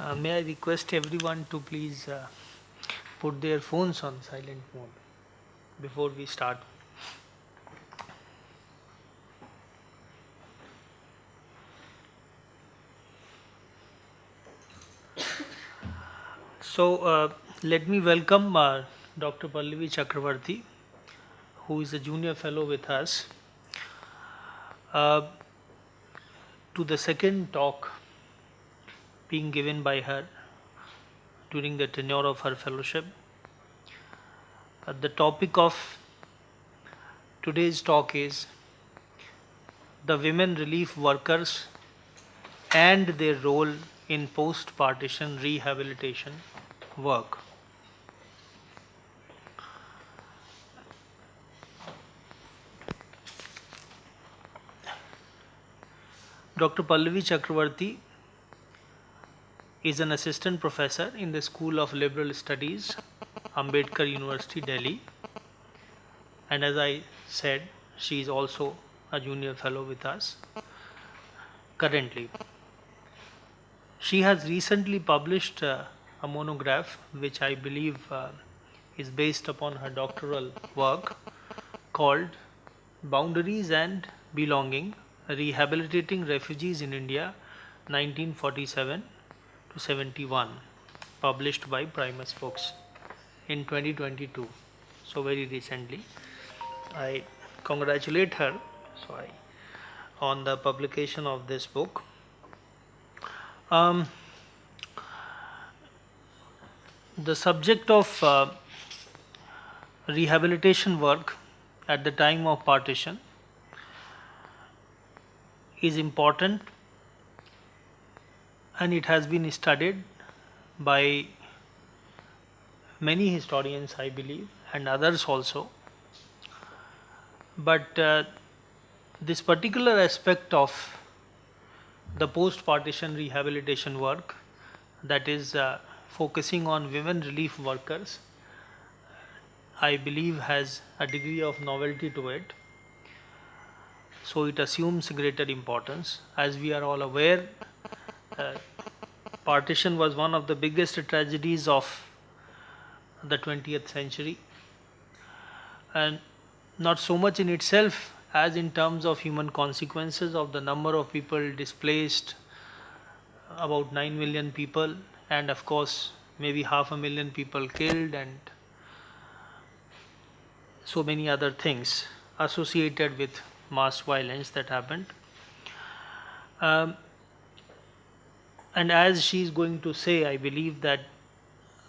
May I request everyone to please put their phones on silent mode before we start. So let me welcome Dr. Pallavi Chakravarty, who is a junior fellow with us, uh, to the second talk being given by her during the tenure of her fellowship. The topic of today's talk is the women relief workers and their role in post-partition rehabilitation work. Dr. Pallavi Chakravarty is an assistant professor in the School of Liberal Studies, Ambedkar University, Delhi. And as I said, she is also a junior fellow with us currently. She has recently published a monograph which I believe is based upon her doctoral work called Boundaries and Belonging, Rehabilitating Refugees in India 1947 to 71, published by Primus Books in 2022, so very recently. I congratulate her on the publication of this book. The subject of rehabilitation work at the time of partition is important, and it has been studied by many historians, I believe, and others also. But this particular aspect of the post-partition rehabilitation work, that is focusing on women relief workers, I believe has a degree of novelty to it. So it assumes greater importance. As we are all aware, partition was one of the biggest tragedies of the 20th century, and not so much in itself as in terms of human consequences of the number of people displaced, about 9 million people, and of course maybe 500,000 people killed, and so many other things associated with mass violence that happened. And as she is going to say, I believe that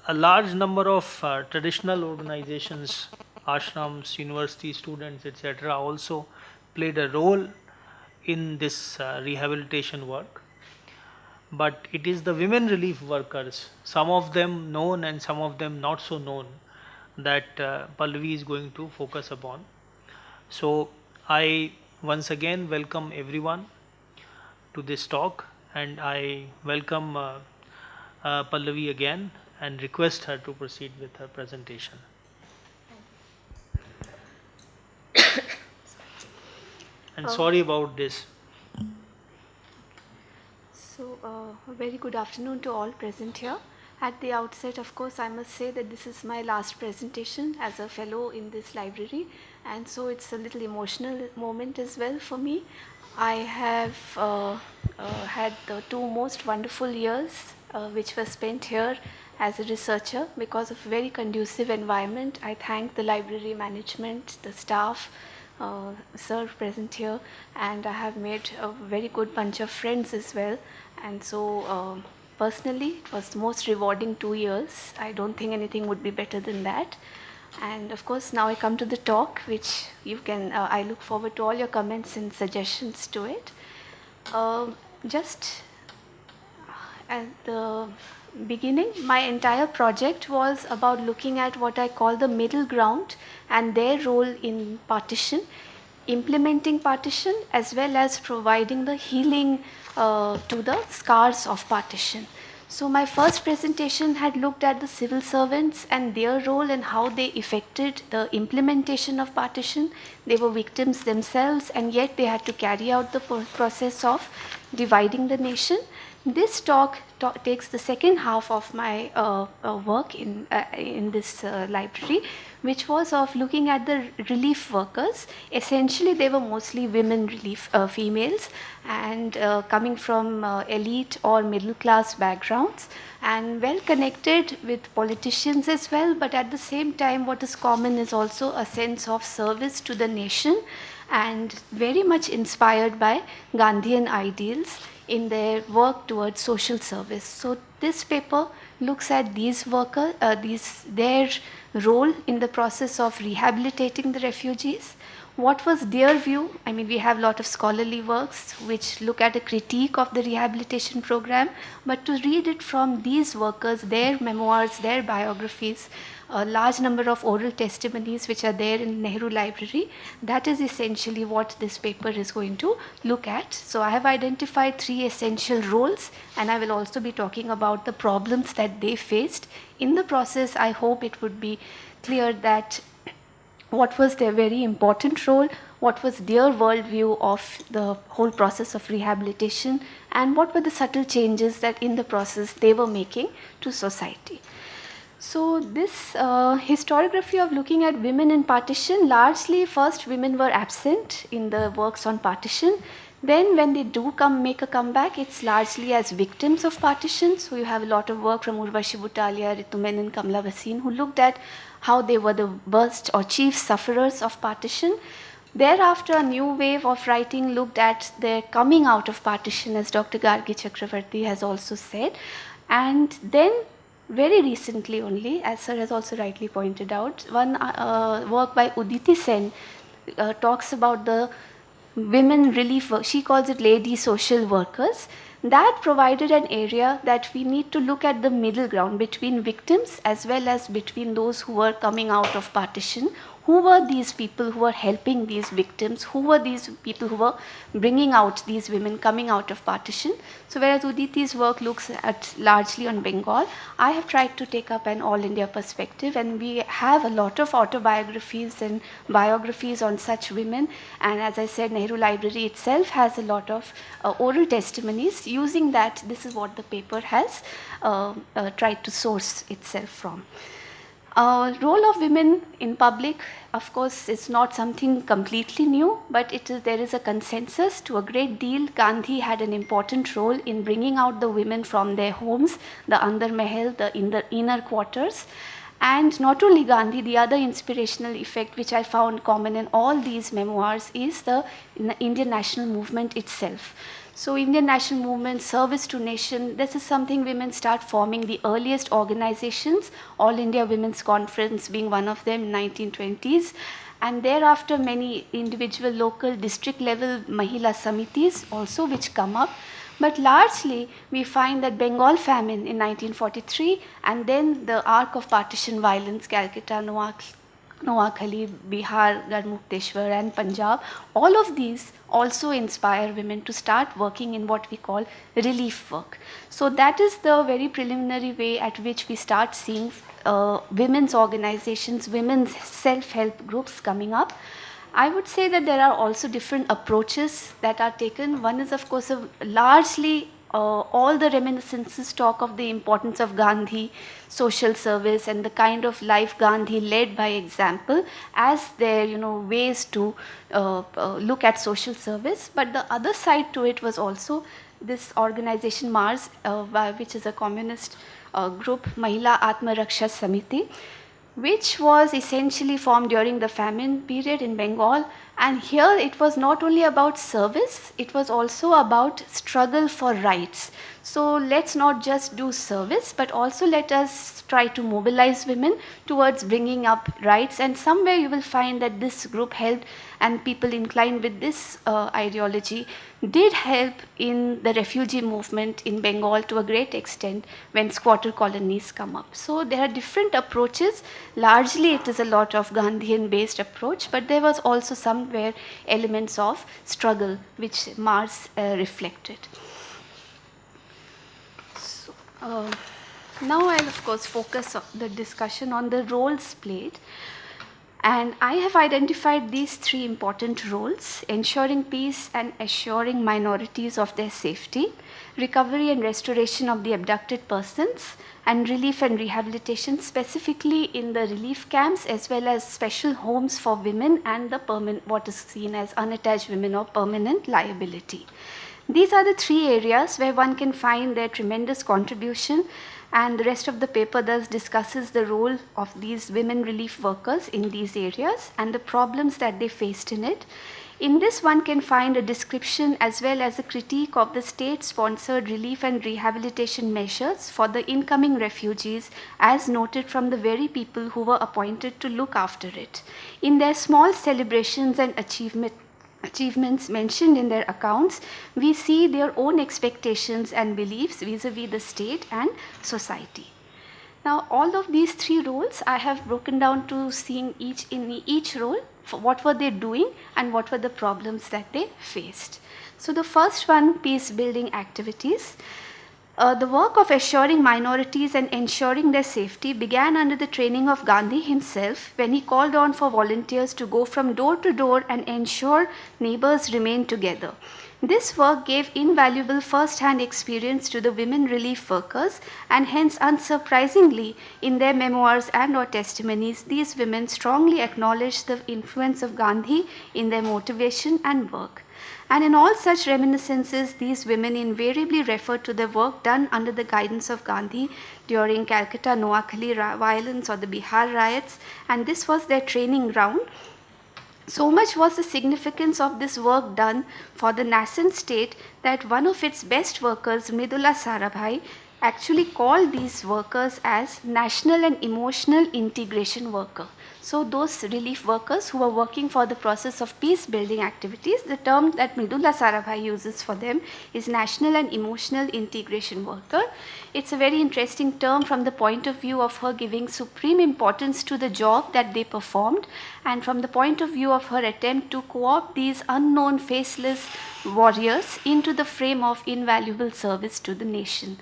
a large number of traditional organizations, ashrams, university students, etc., also played a role in this rehabilitation work. But it is the women relief workers, some of them known and some of them not so known, that Pallavi is going to focus upon. So I once again welcome everyone to this talk, and I welcome Pallavi again and request her to proceed with her presentation. And sorry about this. So, a very good afternoon to all present here. At the outset, of course, I must say that this is my last presentation as a fellow in this library, and so it's a little emotional moment as well for me. I have had the two most wonderful years which were spent here as a researcher because of very conducive environment. I thank the library management, the staff, sir present here, and I have made a very good bunch of friends as well. And so personally it was the most rewarding 2 years. I don't think anything would be better than that. And of course now I come to the talk, which you can I look forward to all your comments and suggestions to it. Just at the beginning, my entire project was about looking at what I call the middle ground and their role in partition, implementing partition, as well as providing the healing to the scars of partition. So my first presentation had looked at the civil servants and their role and how they effected the implementation of partition. They were victims themselves, and yet they had to carry out the process of dividing the nation. This talk takes the second half of my work in this library, which was of looking at the relief workers. Essentially, they were mostly women relief females, and coming from elite or middle class backgrounds, and well connected with politicians as well. But at the same time, what is common is also a sense of service to the nation, and very much inspired by Gandhian ideals in their work towards social service. So this paper looks at these workers, their role in the process of rehabilitating the refugees. What was their view? I mean, we have a lot of scholarly works which look at a critique of the rehabilitation program, but to read it from these workers, their memoirs, their biographies, a large number of oral testimonies which are there in Nehru Library, that is essentially what this paper is going to look at. So I have identified 3 essential roles, and I will also be talking about the problems that they faced. In the process, I hope it would be clear that what was their very important role, what was their worldview of the whole process of rehabilitation, and what were the subtle changes that in the process they were making to society. So this historiography of looking at women in partition, largely first women were absent in the works on partition. Then when they do make a comeback, it's largely as victims of partition. So you have a lot of work from Urvashi Butalia, Ritu Menon, Kamla Bhasin, who looked at how they were the worst or chief sufferers of partition. Thereafter, a new wave of writing looked at their coming out of partition, as Dr. Gargi Chakravarty has also said. And then very recently only, as sir has also rightly pointed out, one work by Uditi Sen talks about the women relief work. She calls it lady social workers. That provided an area that we need to look at the middle ground between victims as well as between those who were coming out of partition. Who were these people who were helping these victims? Who were these people who were bringing out these women coming out of partition? So whereas Uditi's work looks at largely on Bengal, I have tried to take up an all India perspective, and we have a lot of autobiographies and biographies on such women. And as I said, Nehru Library itself has a lot of oral testimonies. Using that, this is what the paper has tried to source itself from. Role of women in public, of course, is not something completely new, but there is a consensus to a great deal. Gandhi had an important role in bringing out the women from their homes, the Andar Mahal, in the inner quarters. And not only Gandhi, the other inspirational effect which I found common in all these memoirs is the Indian national movement itself. So Indian national movement, service to nation, this is something women start forming the earliest organizations, All India Women's Conference being one of them in 1920s. And thereafter many individual local district level Mahila Samitis also which come up. But largely we find that Bengal famine in 1943 and then the arc of partition violence, Calcutta, Noakhali, Bihar, Garmukteshwar and Punjab, all of these also inspire women to start working in what we call relief work. So that is the very preliminary way at which we start seeing women's organizations, women's self-help groups coming up. I would say that there are also different approaches that are taken. One is of course largely all the reminiscences talk of the importance of Gandhi, social service and the kind of life Gandhi led by example as their ways to look at social service. But the other side to it was also this organization Mars, which is a communist group, Mahila Atma Raksha Samiti, which was essentially formed during the famine period in Bengal. And here it was not only about service, it was also about struggle for rights. So let's not just do service, but also let us try to mobilize women towards bringing up rights. And somewhere you will find that this group helped, and people inclined with this ideology did help in the refugee movement in Bengal to a great extent when squatter colonies come up. So there are different approaches. Largely it is a lot of Gandhian based approach, but there was also somewhere elements of struggle which Mars reflected. So, now I'll of course focus the discussion on the roles played. And I have identified these three important roles: ensuring peace and assuring minorities of their safety, recovery and restoration of the abducted persons, and relief and rehabilitation, specifically in the relief camps as well as special homes for women and the what is seen as unattached women or permanent liability. These are the three areas where one can find their tremendous contribution, and the rest of the paper thus discusses the role of these women relief workers in these areas and the problems that they faced in it. In this, one can find a description as well as a critique of the state-sponsored relief and rehabilitation measures for the incoming refugees, as noted from the very people who were appointed to look after it. In their small celebrations and achievements mentioned in their accounts, we see their own expectations and beliefs vis-a-vis the state and society. Now, all of these three roles I have broken down to seeing each role, what were they doing and what were the problems that they faced. So the first one, peace building activities. The work of assuring minorities and ensuring their safety began under the training of Gandhi himself, when he called on for volunteers to go from door to door and ensure neighbors remain together. This work gave invaluable first-hand experience to the women relief workers, and hence unsurprisingly in their memoirs and or testimonies, these women strongly acknowledged the influence of Gandhi in their motivation and work. And in all such reminiscences, these women invariably referred to the work done under the guidance of Gandhi during Calcutta Noakhali violence or the Bihar riots, and this was their training ground. So much was the significance of this work done for the nascent state that one of its best workers, Mridula Sarabhai, actually called these workers as national and emotional integration worker. So those relief workers who are working for the process of peace building activities, the term that Mridula Sarabhai uses for them is national and emotional integration worker. It's a very interesting term from the point of view of her giving supreme importance to the job that they performed, and from the point of view of her attempt to co-opt these unknown faceless warriors into the frame of invaluable service to the nation.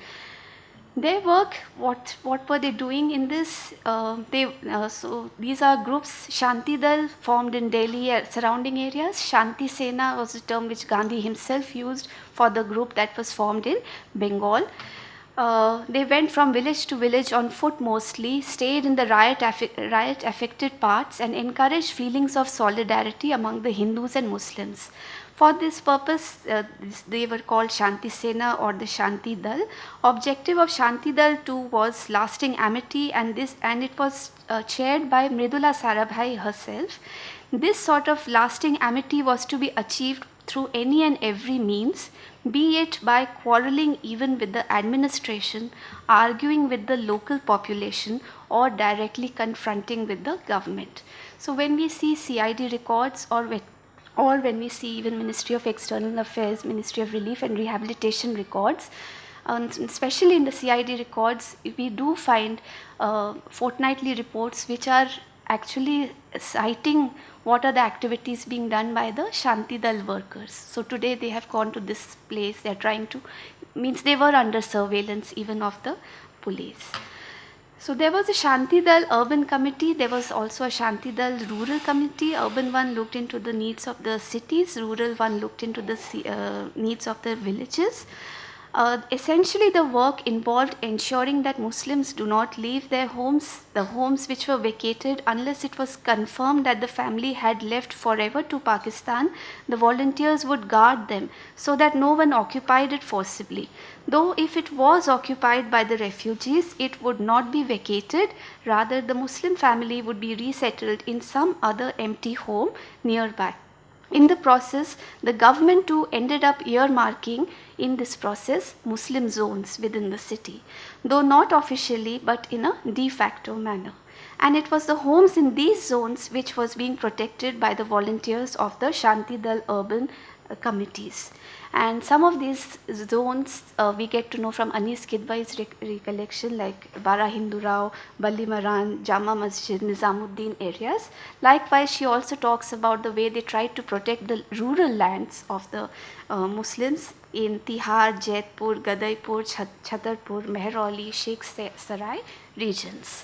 Their work, what were they doing in this? So these are groups. Shanti Dal formed in Delhi surrounding areas. Shanti Sena was a term which Gandhi himself used for the group that was formed in Bengal. They went from village to village on foot mostly, stayed in the riot affected parts, and encouraged feelings of solidarity among the Hindus and Muslims. For this purpose, they were called Shanti Sena or the Shanti Dal. Objective of Shanti Dal too was lasting amity, and it was chaired by Mridula Sarabhai herself. This sort of lasting amity was to be achieved through any and every means, be it by quarreling even with the administration, arguing with the local population, or directly confronting with the government. So when we see CID records or when we see even Ministry of External Affairs, Ministry of Relief and Rehabilitation records, especially in the CID records, we do find fortnightly reports which are actually citing what are the activities being done by the Shanti Dal workers. So today they have gone to this place, they are trying to, means they were under surveillance even of the police. So there was a Shanti Dal urban committee, there was also a Shanti Dal rural committee. Urban one looked into the needs of the cities, rural one looked into the needs of the villages. Essentially the work involved ensuring that Muslims do not leave their homes, the homes which were vacated, unless it was confirmed that the family had left forever to Pakistan. The volunteers would guard them so that no one occupied it forcibly. Though if it was occupied by the refugees, it would not be vacated, rather the Muslim family would be resettled in some other empty home nearby. In the process, the government too ended up earmarking in this process Muslim zones within the city, though not officially but in a de facto manner. And it was the homes in these zones which was being protected by the volunteers of the Shanti Dal urban committees. And some of these zones we get to know from Anis Kidwai's recollection, like Bara Hindu Rao, Balli Maran, Jama Masjid, Nizamuddin areas. Likewise, she also talks about the way they tried to protect the rural lands of the Muslims in Tihar, Jaipur, Gadaipur, Chhatarpur, Mehrauli, Sheikh Sarai regions.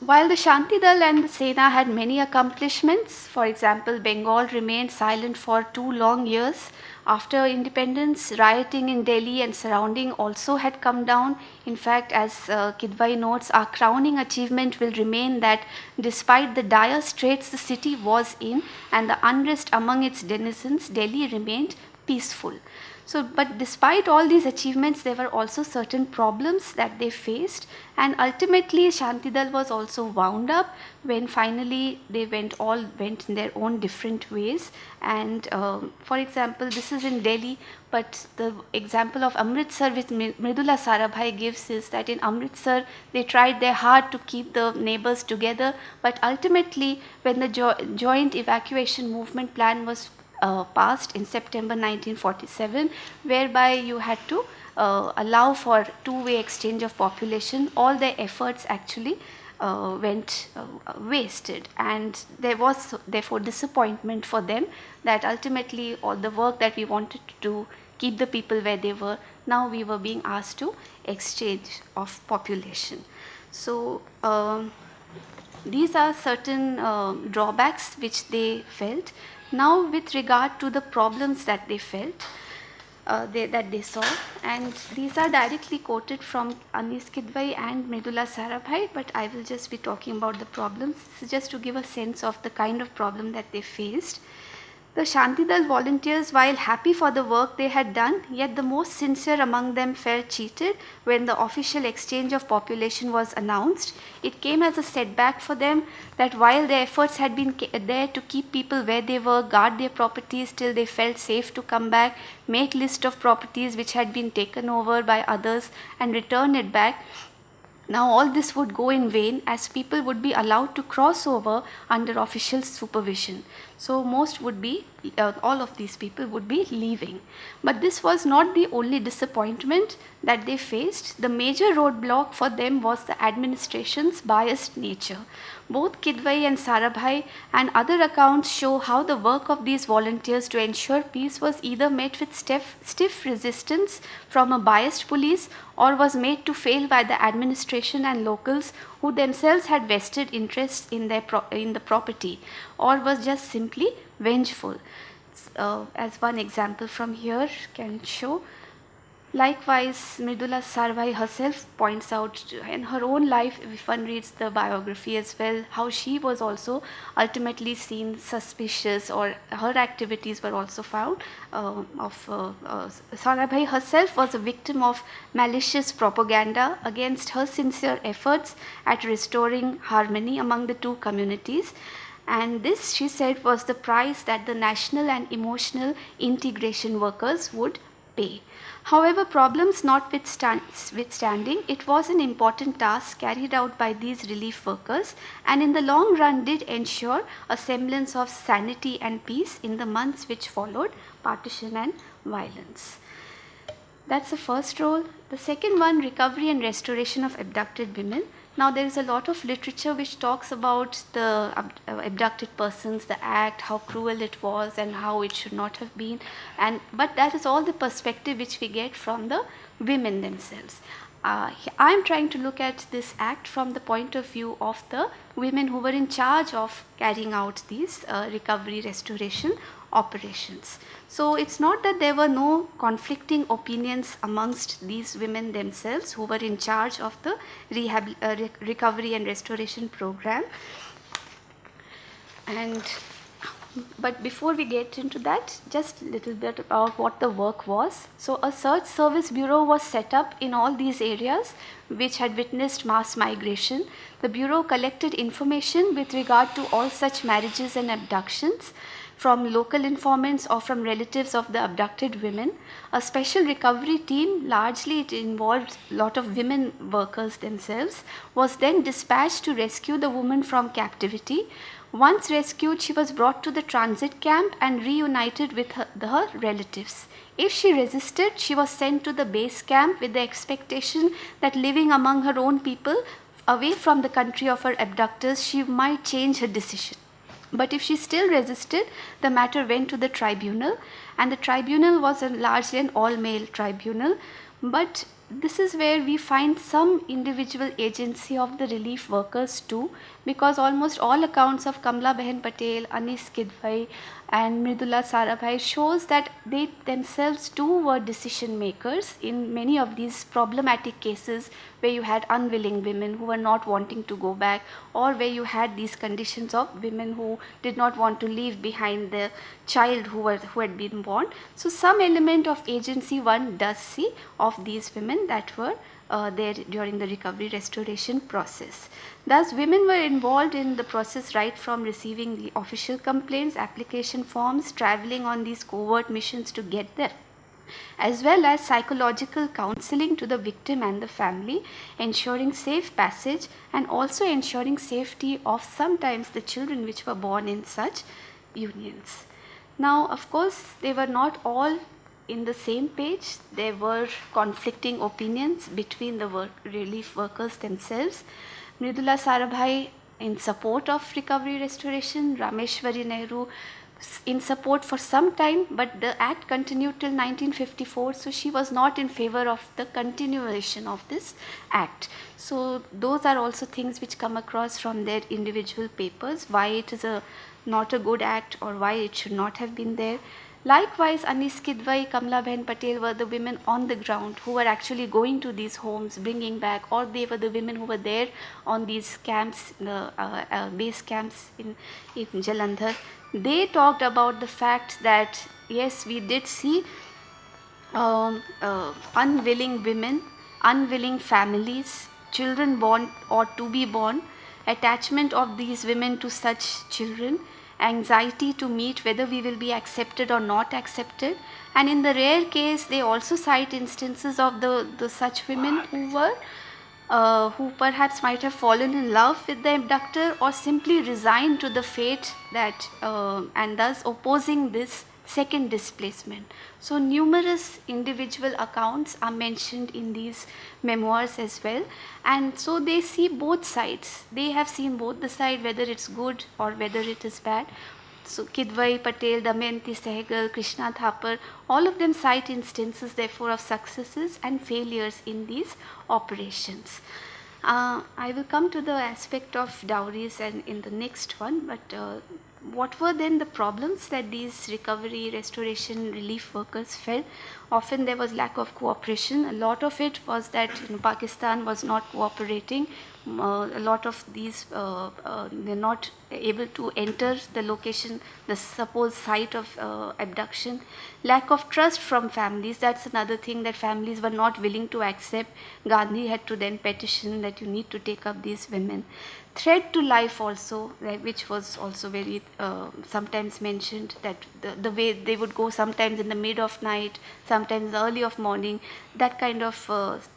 While the Shanti Dal and the Sena had many accomplishments, for example, Bengal remained silent for 2 long years. After independence, rioting in Delhi and surrounding also had come down. In fact, as Kidwai notes, our crowning achievement will remain that despite the dire straits the city was in and the unrest among its denizens, Delhi remained peaceful. So, but despite all these achievements, there were also certain problems that they faced, and ultimately Shantidal was also wound up when finally they all went in their own different ways. And for example, this is in Delhi, but the example of Amritsar which Mridula Sarabhai gives is that in Amritsar they tried their hard to keep the neighbors together, but ultimately when the joint evacuation movement plan was passed in September 1947, whereby you had to allow for two-way exchange of population. All their efforts actually went wasted, and there was therefore disappointment for them that ultimately all the work that we wanted to do, keep the people where they were, now we were being asked to exchange of population. So these are certain drawbacks which they felt. Now with regard to the problems that they felt, that they saw, and these are directly quoted from Anis Kidwai and Mridula Sarabhai, but I will just be talking about the problems. This is just to give a sense of the kind of problem that they faced. The Shantidal volunteers, while happy for the work they had done, yet the most sincere among them felt cheated when the official exchange of population was announced. It came as a setback for them that while their efforts had been there to keep people where they were, guard their properties till they felt safe to come back, make list of properties which had been taken over by others and return it back, now all this would go in vain as people would be allowed to cross over under official supervision. So most would be, all of these people would be leaving. But this was not the only disappointment that they faced. The major roadblock for them was the administration's biased nature. Both Kidwai and Sarabhai and other accounts show how the work of these volunteers to ensure peace was either met with stiff resistance from a biased police or was made to fail by the administration and locals who themselves had vested interests in the property, or was just simply vengeful. As one example from here can show. Likewise, Mridula Sarabhai herself points out in her own life, if one reads the biography as well, how she was also ultimately seen suspicious, or her activities were also found Sarabhai herself was a victim of malicious propaganda against her sincere efforts at restoring harmony among the two communities. And this, she said, was the price that the national and emotional integration workers would pay. However, problems notwithstanding, it was an important task carried out by these relief workers, and in the long run did ensure a semblance of sanity and peace in the months which followed partition and violence. That's the first role. The second one, recovery and restoration of abducted women. Now there is a lot of literature which talks about the abducted persons, the act, how cruel it was and how it should not have been, but that is all the perspective which we get from the women themselves. I am trying to look at this act from the point of view of the women who were in charge of carrying out these recovery restoration operations. So it's not that there were no conflicting opinions amongst these women themselves who were in charge of the recovery and restoration program. But before we get into that, just a little bit about what the work was. So a search service bureau was set up in all these areas which had witnessed mass migration. The bureau collected information with regard to all such marriages and abductions from local informants or from relatives of the abducted women. A special recovery team, largely it involved a lot of women workers themselves, was then dispatched to rescue the woman from captivity. Once rescued, she was brought to the transit camp and reunited with her relatives. If she resisted, she was sent to the base camp with the expectation that living among her own people, away from the country of her abductors, she might change her decision. But if she still resisted, the matter went to the tribunal, and the tribunal was largely an all-male tribunal. But this is where we find some individual agency of the relief workers too, because almost all accounts of Kamla Behan Patel, Anis Kidwai and Mridula Sarabhai shows that they themselves too were decision makers in many of these problematic cases where you had unwilling women who were not wanting to go back, or where you had these conditions of women who did not want to leave behind the child who had been born. So some element of agency one does see of these women that were there during the recovery restoration process. Thus, women were involved in the process right from receiving the official complaints, application forms, traveling on these covert missions to get there, as well as psychological counseling to the victim and the family, ensuring safe passage and also ensuring safety of sometimes the children which were born in such unions. Now, of course, they were not all in the same page. There were conflicting opinions between the relief workers themselves. Mridula Sarabhai in support of recovery restoration, Rameshwari Nehru in support for some time, but the act continued till 1954, so she was not in favor of the continuation of this act. So those are also things which come across from their individual papers, why it is not a good act or why it should not have been there. Likewise, Anis Kidwai, Kamla Behan Patel were the women on the ground who were actually going to these homes, bringing back, or they were the women who were there on these camps, the base camps in Jalandhar. They talked about the fact that yes, we did see unwilling women, unwilling families, children born or to be born, attachment of these women to such children, anxiety to meet whether we will be accepted or not accepted, and in the rare case they also cite instances of the such women who were who perhaps might have fallen in love with the abductor or simply resigned to the fate that and thus opposing this second displacement. So numerous individual accounts are mentioned in these memoirs as well, and so they see both sides. They have seen both the side, whether it's good or whether it is bad. So Kidwai, Patel, Damayanti Sehgal, Krishna Thapar, all of them cite instances therefore of successes and failures in these operations. I will come to the aspect of dowries and in the next one, but what were then the problems that these recovery, restoration, relief workers felt? Often there was lack of cooperation. A lot of it was that Pakistan was not cooperating. A lot of these they're not able to enter the location, the supposed site of abduction. Lack of trust from families, that's another thing, that families were not willing to accept. Gandhi had to then petition that you need to take up these women. Threat to life also, which was also very sometimes mentioned, that the way they would go sometimes in the mid of night, sometimes early of morning, that kind of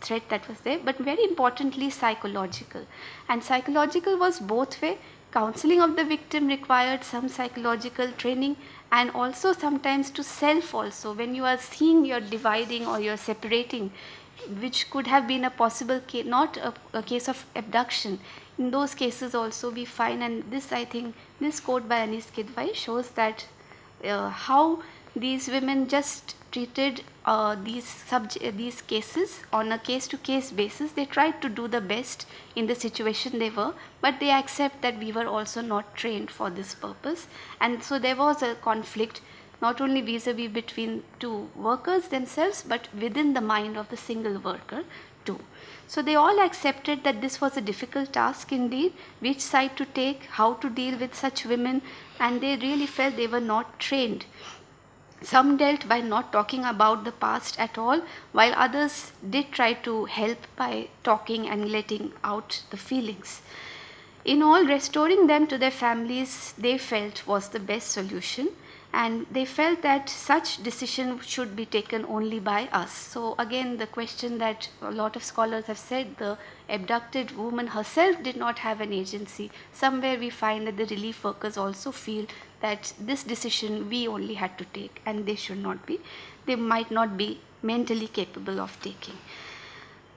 threat that was there. But very importantly, psychological. And psychological was both way. Counseling of the victim required some psychological training, and also sometimes to self also, when you are seeing you're dividing or you're separating, which could have been a possible case, not a case of abduction. In those cases also we find, and this I think, this quote by Anis Kidwai shows that how these women just treated these cases on a case-to-case basis. They tried to do the best in the situation they were, but they accept that we were also not trained for this purpose. And so there was a conflict, not only vis-a-vis between two workers themselves, but within the mind of the single worker too. So they all accepted that this was a difficult task indeed, which side to take, how to deal with such women, and they really felt they were not trained. Some dealt by not talking about the past at all, while others did try to help by talking and letting out the feelings. In all, restoring them to their families, they felt was the best solution, and they felt that such decision should be taken only by us. So again, the question that a lot of scholars have said, the abducted woman herself did not have an agency. Somewhere we find that the relief workers also feel that this decision we only had to take, and they might not be mentally capable of taking.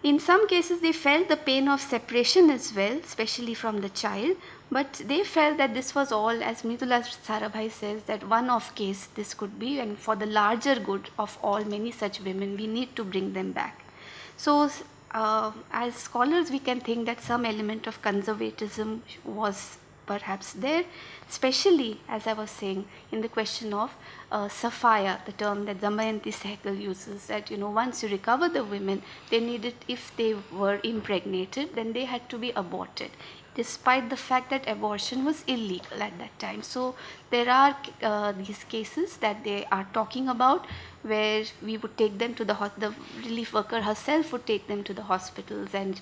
In some cases, they felt the pain of separation as well, especially from the child, but they felt that this was all, as Mridula Sarabhai says, that one-off case this could be, and for the larger good of all many such women, we need to bring them back. So as scholars, we can think that some element of conservatism was perhaps there, especially as I was saying in the question of Safaya, the term that Damayanti Sehgal uses, that once you recover the women, they needed, if they were impregnated, then they had to be aborted, despite the fact that abortion was illegal at that time. So there are these cases that they are talking about, where we would take them to the relief worker herself would take them to the hospitals and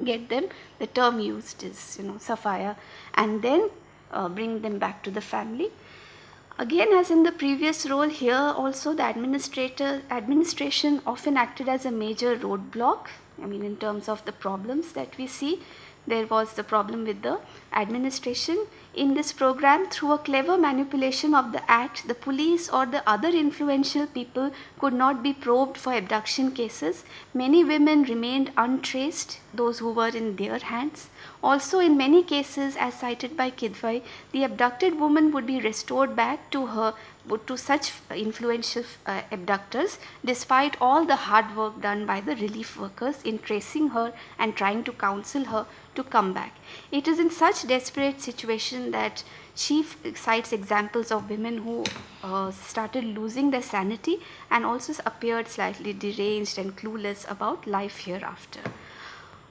get them, the term used is Safaya, and then bring them back to the family. Again, as in the previous role, here also the administration often acted as a major roadblock. I mean, in terms of the problems that we see, there was the problem with the administration. In this program, through a clever manipulation of the act, the police or the other influential people could not be probed for abduction cases. Many women remained untraced, those who were in their hands. Also, in many cases, as cited by Kidwai, the abducted woman would be restored back to such influential abductors, despite all the hard work done by the relief workers in tracing her and trying to counsel her to come back. It is in such desperate situation that she cites examples of women who started losing their sanity and also appeared slightly deranged and clueless about life hereafter.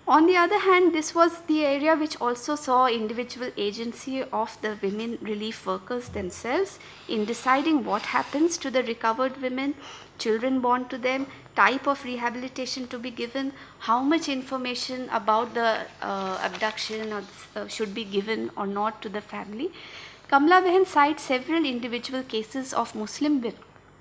On the other hand, this was the area which also saw individual agency of the women relief workers themselves in deciding what happens to the recovered women, children born to them, type of rehabilitation to be given, how much information about the abduction should be given or not to the family. Kamla Behan cites several individual cases of Muslim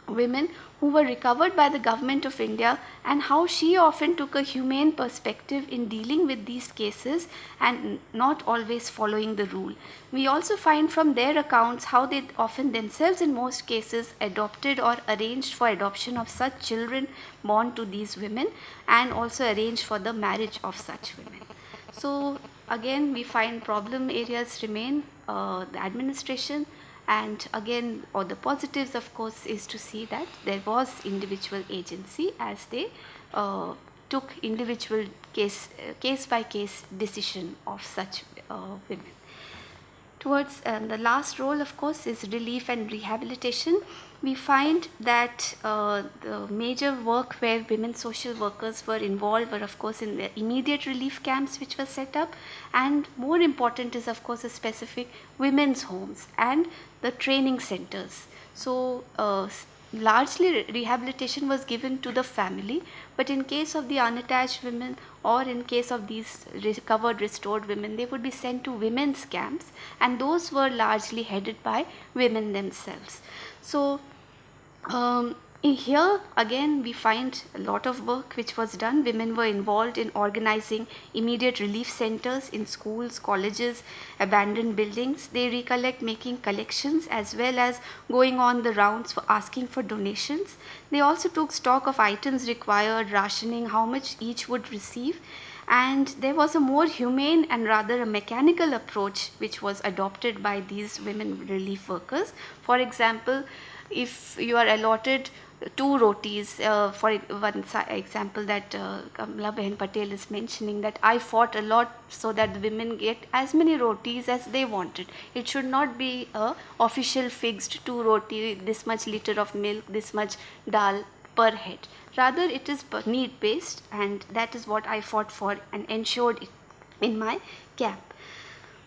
women who were recovered by the government of India, and how she often took a humane perspective in dealing with these cases and not always following the rule. We also find from their accounts how they often themselves in most cases adopted or arranged for adoption of such children born to these women, and also arranged for the marriage of such women. So again, we find problem areas remain the administration, and again, or the positives of course is to see that there was individual agency as they took individual case by case decision of such women. Towards the last role, of course, is relief and rehabilitation. We find that the major work where women social workers were involved were, of course, in the immediate relief camps which were set up, and more important is, of course, a specific women's homes and the training centers. So largely rehabilitation was given to the family, but in case of the unattached women, or in case of these recovered restored women, they would be sent to women's camps, and those were largely headed by women themselves. So here again we find a lot of work which was done. Women were involved in organizing immediate relief centers in schools, colleges, abandoned buildings. They recollect making collections as well as going on the rounds for asking for donations. They also took stock of items required, rationing, how much each would receive. And there was a more humane and rather a mechanical approach which was adopted by these women relief workers. For example, if you are allotted 2 rotis, for one example that Kamla Behan Patel is mentioning, that I fought a lot so that the women get as many rotis as they wanted. It should not be a official fixed 2 roti, this much liter of milk, this much dal per head. Rather, it is need based, and that is what I fought for and ensured in my camp.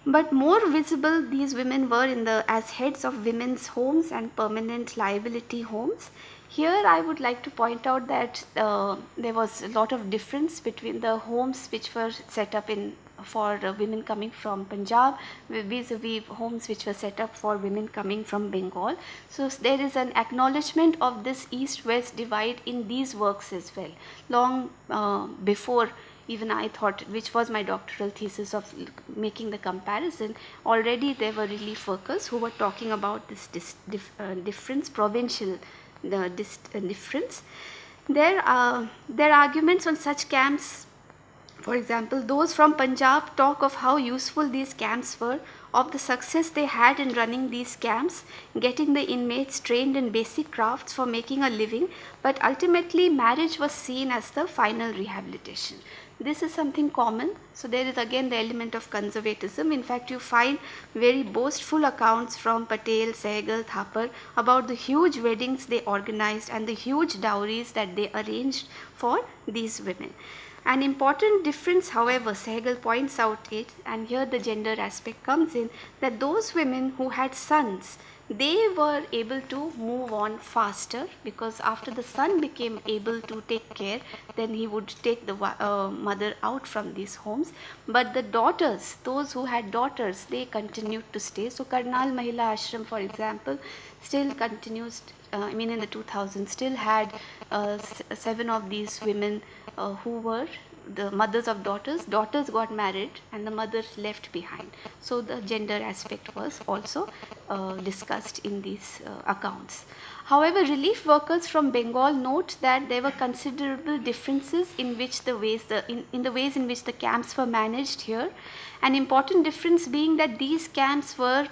But more visible these women were as heads of women's homes and permanent liability homes. Here I would like to point out that there was a lot of difference between the homes which were set up for women coming from Punjab vis-a-vis homes which were set up for women coming from Bengal. So there is an acknowledgement of this east-west divide in these works as well. Long before even I thought, which was my doctoral thesis of making the comparison, already there were relief workers who were talking about this difference, provincial difference. Their arguments on such camps, for example, those from Punjab talk of how useful these camps were of the success they had in running these camps, getting the inmates trained in basic crafts for making a living, but ultimately marriage was seen as the final rehabilitation. This is something common. So there is again the element of conservatism. In fact, you find very boastful accounts from Patel, Sehgal, Thapar about the huge weddings they organized and the huge dowries that they arranged for these women. An important difference, however, Sehgal points out it, and here the gender aspect comes in, that those women who had sons, they were able to move on faster, because after the son became able to take care, then he would take the mother out from these homes. But the daughters, those who had daughters, they continued to stay. So Karnal Mahila Ashram, for example, still continues, in the 2000s, still had 7 of these women who were the mothers of daughters. Daughters got married and the mothers left behind. So the gender aspect was also discussed in these accounts. However, relief workers from Bengal note that there were considerable differences in which the ways in the ways in which the camps were managed here. An important difference being that these camps were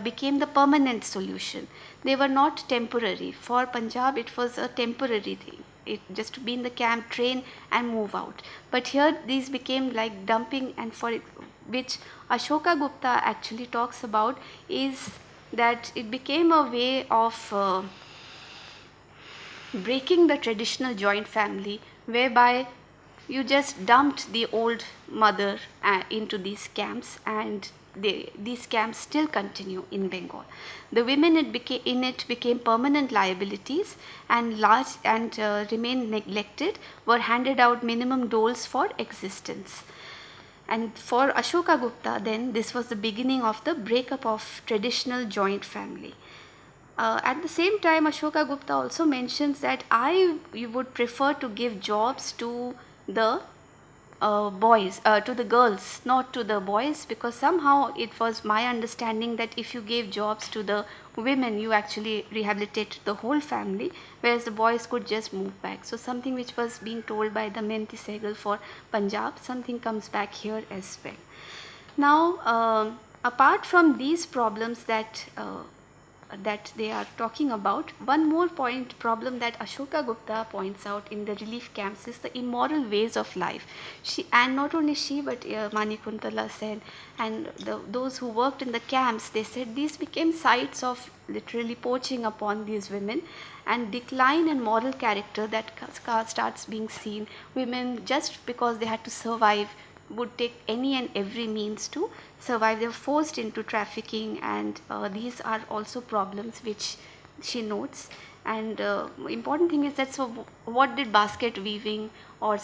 became the permanent solution. They were not temporary. For Punjab, it was a temporary thing. It just to be in the camp, train and move out. But here these became like dumping, and for it, which Ashoka Gupta actually talks about, is that it became a way of breaking the traditional joint family, whereby you just dumped the old mother into these camps, and these camps still continue in Bengal. The women in it became permanent liabilities, and remained neglected, were handed out minimum doles for existence. And for Ashoka Gupta, then this was the beginning of the breakup of traditional joint family. At the same time, Ashoka Gupta also mentions that you would prefer to give jobs to the boys, to the girls, not to the boys, because somehow it was my understanding that if you gave jobs to the women, you actually rehabilitated the whole family, whereas the boys could just move back. So something which was being told by the Menti Sehgal for Punjab, something comes back here as well. Now, apart from these problems that they are talking about, one more problem that Ashoka Gupta points out in the relief camps is the immoral ways of life. She, and not only she, but Manikuntala Sen and those who worked in the camps, they said these became sites of literally poaching upon these women, and decline in moral character that starts being seen. Women, just because they had to survive, would take any and every means to survive. They were forced into trafficking, and these are also problems which she notes. And important thing is that, so what did basket weaving or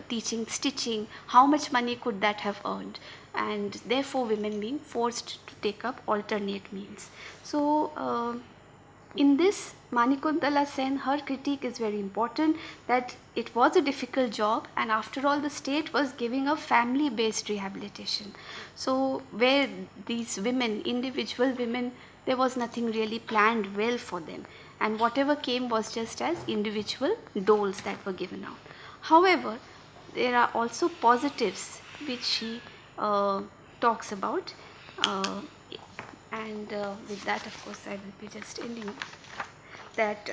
teaching stitching, how much money could that have earned? And therefore women being forced to take up alternate means. So in this, Manikuntala Sen, her critique is very important, that it was a difficult job, and after all the state was giving a family based rehabilitation. So where these women, individual women, there was nothing really planned well for them, and whatever came was just as individual doles that were given out. However, there are also positives which she talks about. And with that, of course, I will be just ending that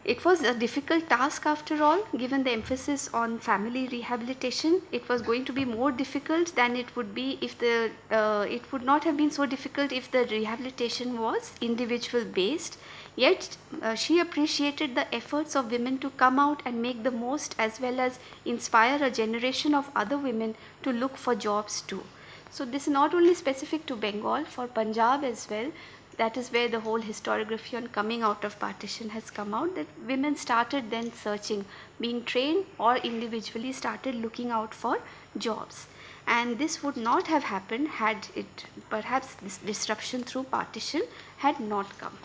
it was a difficult task after all, given the emphasis on family rehabilitation. It was going to be more difficult than it would be if it would not have been so difficult if the rehabilitation was individual based. Yet she appreciated the efforts of women to come out and make the most, as well as inspire a generation of other women to look for jobs too. So this is not only specific to Bengal, for Punjab as well. That is where the whole historiography on coming out of partition has come out, that women started then searching, being trained, or individually started looking out for jobs. And this would not have happened had it, perhaps this disruption through partition had not come.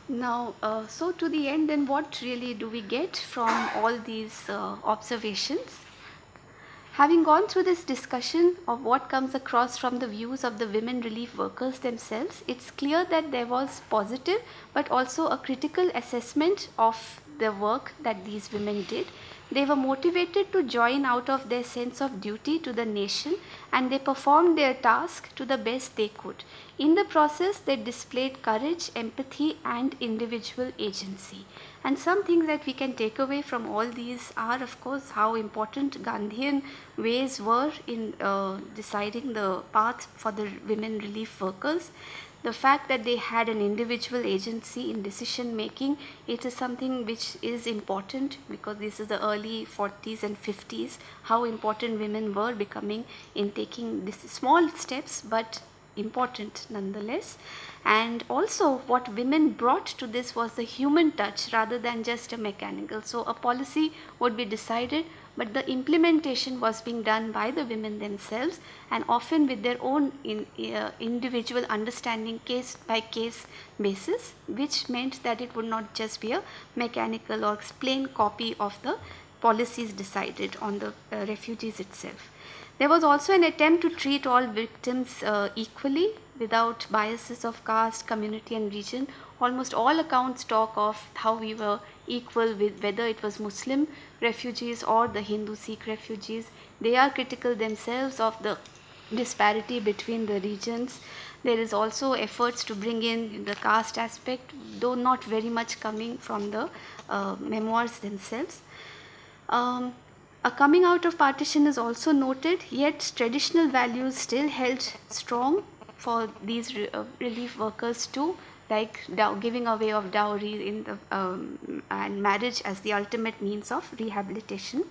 Now, so to the end, then what really do we get from all these observations? Having gone through this discussion of what comes across from the views of the women relief workers themselves, it's clear that there was positive but also a critical assessment of the work that these women did. They were motivated to join out of their sense of duty to the nation, and they performed their task to the best they could. In the process, they displayed courage, empathy, and individual agency. And some things that we can take away from all these are, of course, how important Gandhian ways were in deciding the path for the women relief workers. The fact that they had an individual agency in decision making, it is something which is important, because this is the early 40s and 50s, how important women were becoming in taking these small steps but important nonetheless. And also what women brought to this was the human touch rather than just a mechanical. So a policy would be decided, but the implementation was being done by the women themselves, and often with their own individual understanding, case by case basis, which meant that it would not just be a mechanical or plain copy of the policies decided on the refugees itself. There was also an attempt to treat all victims equally without biases of caste, community, and region. Almost all accounts talk of how we were equal with whether it was Muslim refugees or the Hindu Sikh refugees. They are critical themselves of the disparity between the regions. There is also efforts to bring in the caste aspect, though not very much coming from the memoirs themselves. A coming out of partition is also noted, yet traditional values still held strong for these relief workers too, like giving away of dowry in the, and marriage as the ultimate means of rehabilitation.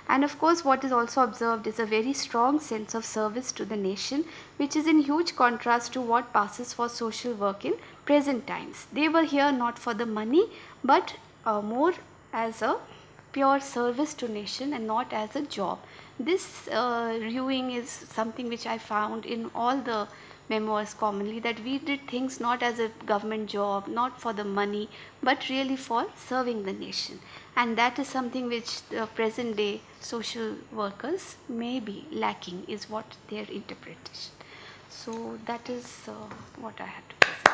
And of course, what is also observed is a very strong sense of service to the nation, which is in huge contrast to what passes for social work in present times. They were here not for the money, but more as a pure service to nation and not as a job. This viewing is something which I found in all the memoirs commonly, that we did things not as a government job, not for the money, but really for serving the nation. And that is something which the present day social workers may be lacking, is what their interpretation. So that is what I had to present.